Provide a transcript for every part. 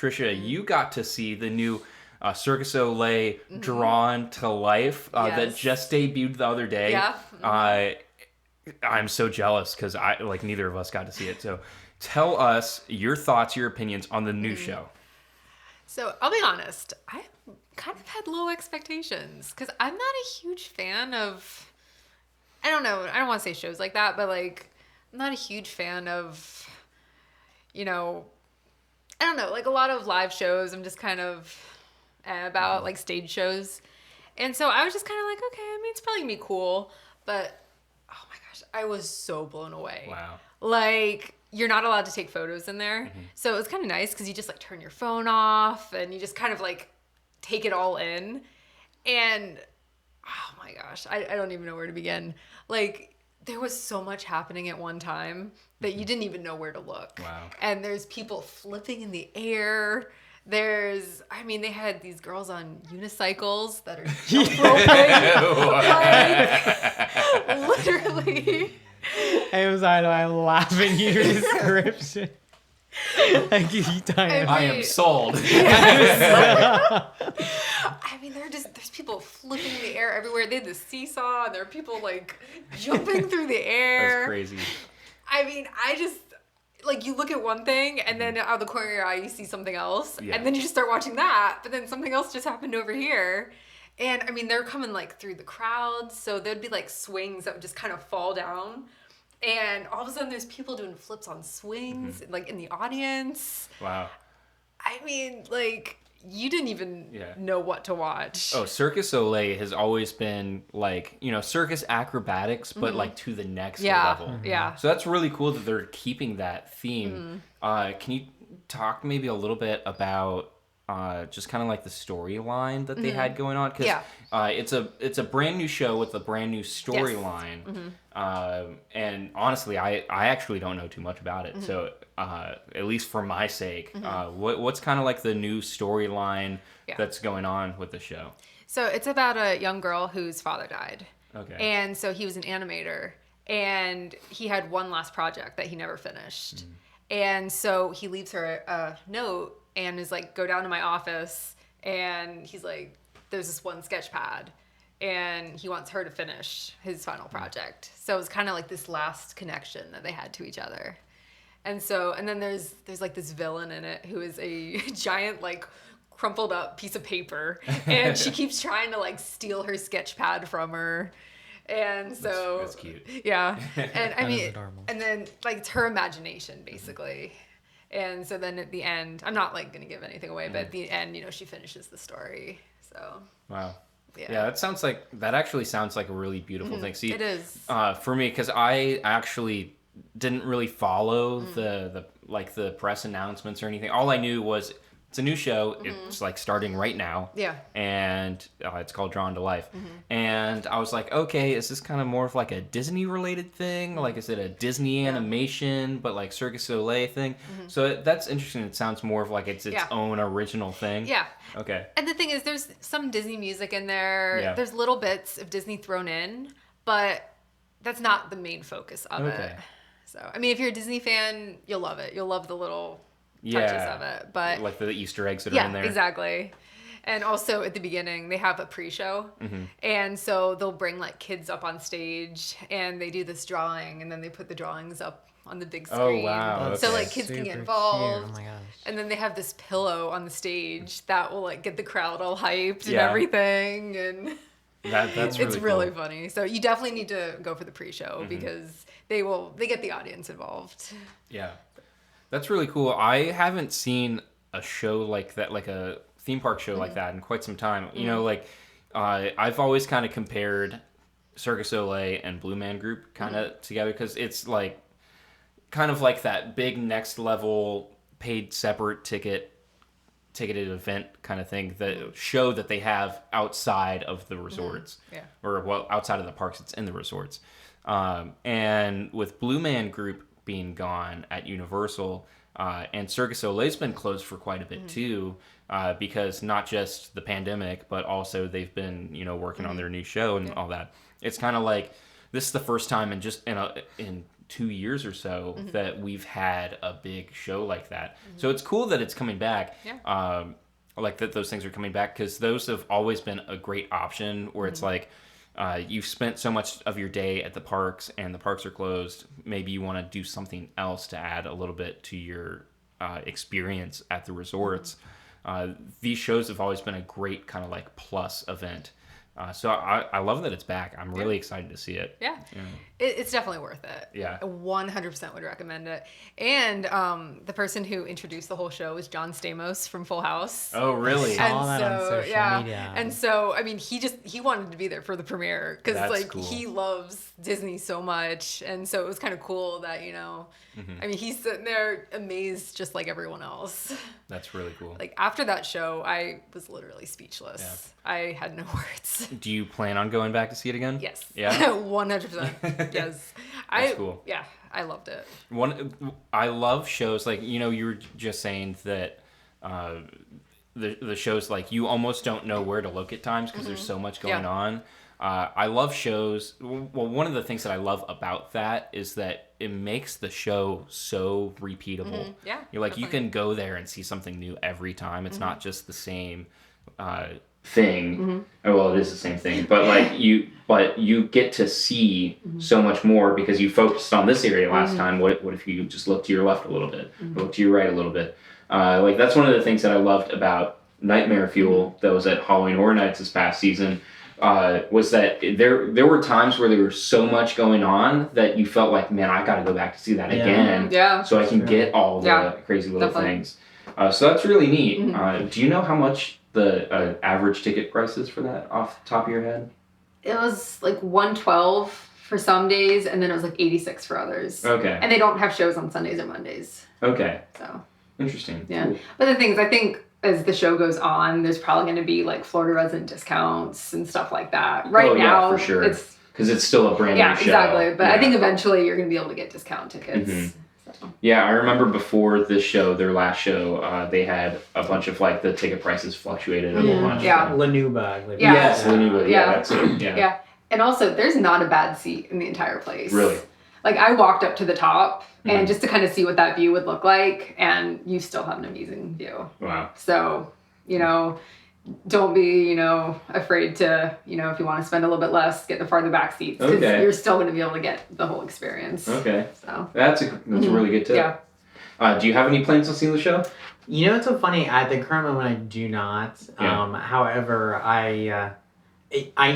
Tricia, you got to see the new Cirque du Soleil Drawn to Life that just debuted the other day. Yeah. I'm so jealous because neither of us got to see it. So tell us your thoughts, your opinions on the new show. So I'll be honest, I kind of had low expectations because I'm not a huge fan of, I don't don't want to say shows like that, but like I'm not a huge fan of, I don't know, like a lot of live shows I'm just kind of about, like stage shows. And so I was just kind of like, okay, I mean, it's probably gonna be cool, but oh my gosh, I was so blown away. Wow. Like, you're not allowed to take photos in there. So it was kind of nice because you just like turn your phone off and you just kind of like take it all in. And oh my gosh, I don't even know where to begin. Like, there was so much happening at one time that you didn't even know where to look. Wow. And there's people flipping in the air. They had these girls on unicycles that are jump roping. Like, literally. I'm laughing at your description. I am sold. There's people flipping in the air everywhere. They had the seesaw, and there are people like jumping through the air. That's crazy. You look at one thing, and then out of the corner of your eye, you see something else, and then you just start watching that, but then something else just happened over here. And they're coming like through the crowds, so there'd be like swings that would just kind of fall down. And all of a sudden, there's people doing flips on swings, like in the audience. Wow. You didn't even know what to watch. Oh, Cirque du Soleil has always been like, circus acrobatics, but like to the next level. Yeah. So that's really cool that they're keeping that theme. Can you talk maybe a little bit about just kind of like the storyline that they had going on? Because it's a brand new show with a brand new storyline. And honestly, I actually don't know too much about it. So at least for my sake, what's kind of like the new storyline that's going on with the show? So it's about a young girl whose father died. Okay. And so he was an animator, and he had one last project that he never finished. And so he leaves her a note and is like, go down to my office. And he's like, there's this one sketch pad. And he wants her to finish his final project. So it was kind of like this last connection that they had to each other. And then there's like this villain in it who is a giant, like, crumpled up piece of paper. And she keeps trying to, like, steal her sketch pad from her. And so that's cute. Yeah. And and then like it's her imagination basically. And so then at the end, I'm not like going to give anything away, but at the end, she finishes the story. So wow. Yeah, that actually sounds like a really beautiful thing. See, it is. For me, because I actually didn't really follow the press announcements or anything. All I knew was it's a new show. It's like starting right now. Yeah. And it's called Drawn to Life. And I was like, okay, is this kind of more of like a Disney related thing? Like, is it a Disney animation, but like Cirque du Soleil thing? So that's interesting. It sounds more of like it's its own original thing. Yeah. Okay. And the thing is, there's some Disney music in there. Yeah. There's little bits of Disney thrown in, but that's not the main focus of it. So, if you're a Disney fan, you'll love it. You'll love the little touches of it, but like the Easter eggs that are in there. Exactly. And also at the beginning they have a pre-show, and so they'll bring like kids up on stage and they do this drawing, and then they put the drawings up on the big screen. Oh wow! Okay. So like kids can get involved. Cute. Oh my gosh! And then they have this pillow on the stage that will like get the crowd all hyped and everything, and that's it's really cool. funny. So you definitely need to go for the pre-show because they get the audience involved. Yeah. That's really cool. I haven't seen a show like that, like a theme park show like that in quite some time. I've always kind of compared Cirque du Soleil and Blue Man Group kind of together because it's like kind of like that big next level paid separate ticketed event kind of thing, the show that they have outside of the resorts or outside of the parks. It's in the resorts. And with Blue Man Group being gone at Universal, and Cirque du Soleil's been closed for quite a bit too, because not just the pandemic, but also they've been working on their new show and all that. It's kind of like this is the first time in 2 years or so that we've had a big show like that. So it's cool that it's coming back. Yeah. Like that those things are coming back, because those have always been a great option where it's like you've spent so much of your day at the parks and the parks are closed. Maybe you want to do something else to add a little bit to your experience at the resorts. These shows have always been a great kind of like plus event. So I love that it's back. I'm really excited to see it. Yeah. It's definitely worth it. Yeah. I 100% would recommend it. And the person who introduced the whole show was John Stamos from Full House. Oh, really? I saw that on social media. And so, I mean, he wanted to be there for the premiere because That's like cool. he loves Disney so much. And so it was kind of cool that, I mean, he's sitting there amazed just like everyone else. That's really cool. Like after that show, I was literally speechless. Yeah. I had no words. Do you plan on going back to see it again? Yes. Yeah? 100%. Yes. That's cool. Yeah, I loved it. I love shows like, you were just saying that the shows like you almost don't know where to look at times because there's so much going on. I love shows. Well, one of the things that I love about that is that it makes the show so repeatable. Yeah, You're like, you definitely. can go there and see something new every time. It's not just the same thing. Oh, well, it is the same thing, but like you get to see so much more because you focused on this area last time. What if you just look to your left a little bit, or look to your right a little bit? Like that's one of the things that I loved about Nightmare Fuel that was at Halloween Horror Nights this past season. Was that there were times where there was so much going on that you felt like, man, I got to go back to see that again, so I can get all the crazy little things. So that's really neat. Do you know how much the average ticket price is for that off the top of your head? It was like $112 for some days, and then it was like $86 for others. Okay. And they don't have shows on Sundays or Mondays. Okay. So. Interesting. Yeah. Cool. But the thing is, I think as the show goes on, there's probably going to be like Florida resident discounts and stuff like that. Right now, for sure. it's because it's still a brand new show. Exactly. But I think eventually you're going to be able to get discount tickets. So. Yeah, I remember before this show, their last show, they had a bunch of like the ticket prices fluctuated a bunch. Yeah. Lanuba. Yeah. Yes, Lanuba. Yeah, that's it. Yeah. Yeah. And also, there's not a bad seat in the entire place. Really? Like, I walked up to the top, and just to kind of see what that view would look like, and you still have an amazing view. Wow. So, don't be, afraid to, if you want to spend a little bit less, get the farther back seats, because you're still going to be able to get the whole experience. Okay. So that's a really good tip. Yeah. Do you have any plans on seeing the show? It's so funny. At the current moment, I do not. Yeah. However, I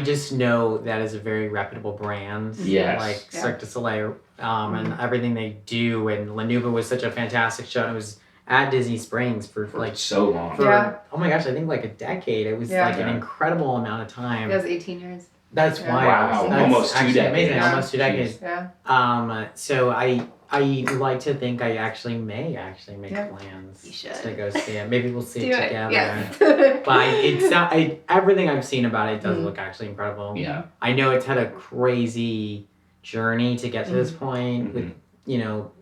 just know that is a very reputable brand. Yes. Like Cirque Du Soleil, and everything they do. And Lanuba was such a fantastic show. And it was at Disney Springs for like so long. Oh my gosh, I think like a decade. It was like an incredible amount of time. It was 18 years. That's why. Wow. That's Almost 2 actually decades. amazing. Yeah. Almost 2 decades. Yeah. So I like to think I actually may make plans You should. to go see it. Maybe we'll see Do it it. together. Yes. But everything I've seen about it does look actually incredible. Yeah. I know it's had a crazy journey to get to this point with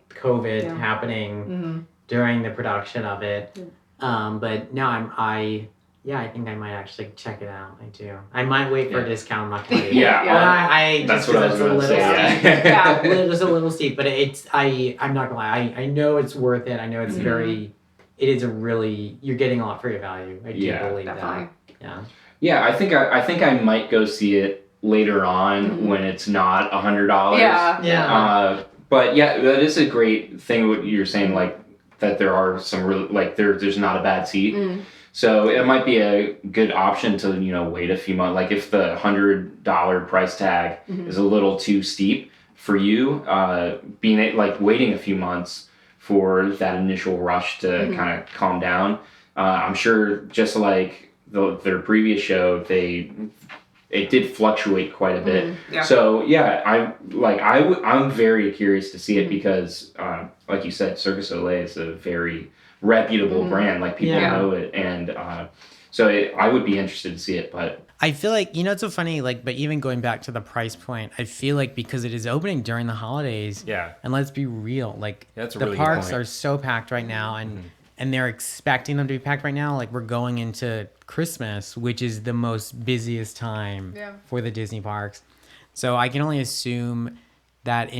COVID happening during the production of it. But no, I think I might actually check it out. I do. I might wait for a discount. I'm not gonna. Yeah. But That's what I was going to say. Yeah. Just a little steep, but I'm not gonna lie. I know it's worth it. I know it's it is a really, you're getting a lot for your value. I do believe definitely. that. Yeah. Yeah, I think I might go see it later on when it's not $100. Yeah. But yeah, that is a great thing what you're saying, like that there are some really like there's not a bad seat. So it might be a good option to wait a few months. Like if the $100 price tag is a little too steep for you, waiting a few months for that initial rush to kind of calm down. I'm sure just like their previous show, it did fluctuate quite a bit. Yeah. So yeah, I'm very curious to see it because, like you said, Cirque du Soleil is a very reputable brand. Like people know it, and so I would be interested to see it. But I feel like it's so funny. Like, but even going back to the price point, I feel like because it is opening during the holidays. Yeah. And let's be real, like that's a the really good parks point. are so packed right now, and they're expecting them to be packed right now. Like we're going into Christmas, which is the most busiest time for the Disney parks. So I can only assume that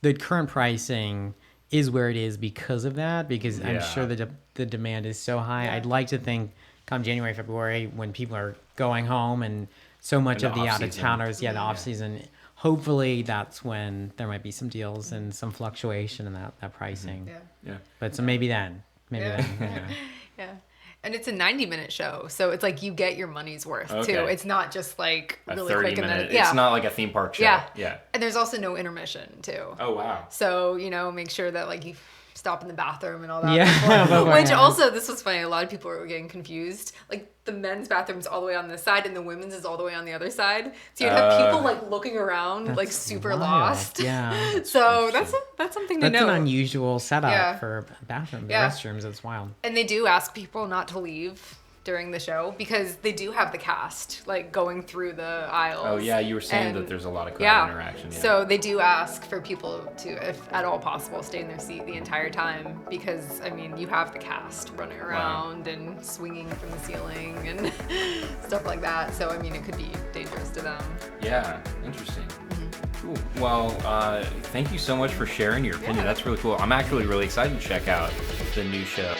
the current pricing is where it is because of that, because I'm sure the demand is so high. Yeah. I'd like to think come January, February, when people are going home and so much of the out-of-towners, the off-season, hopefully that's when there might be some deals and some fluctuation in that pricing. Yeah. But so maybe then. Yeah. Yeah. And it's a 90-minute show, so it's like you get your money's worth too. It's not just like really quick and then It's not like a theme park show. Yeah. And there's also no intermission too. Oh wow. So, make sure that like you stop in the bathroom and all that. Yeah. Which also, this was funny. A lot of people were getting confused. Like the men's bathroom's all the way on this side and the women's is all the way on the other side. So you'd have people like looking around like super wild. lost. Yeah. So that's something to know. That's an unusual setup for a bathroom. The restrooms, it's wild. And they do ask people not to leave during the show because they do have the cast like going through the aisles. Oh yeah, you were saying that there's a lot of crowd interaction. Yeah. So they do ask for people to, if at all possible, stay in their seat the entire time because you have the cast running around and swinging from the ceiling and stuff like that. So it could be dangerous to them. Yeah, interesting. Cool. Well, thank you so much for sharing your opinion. That's really cool. I'm actually really excited to check out the new show.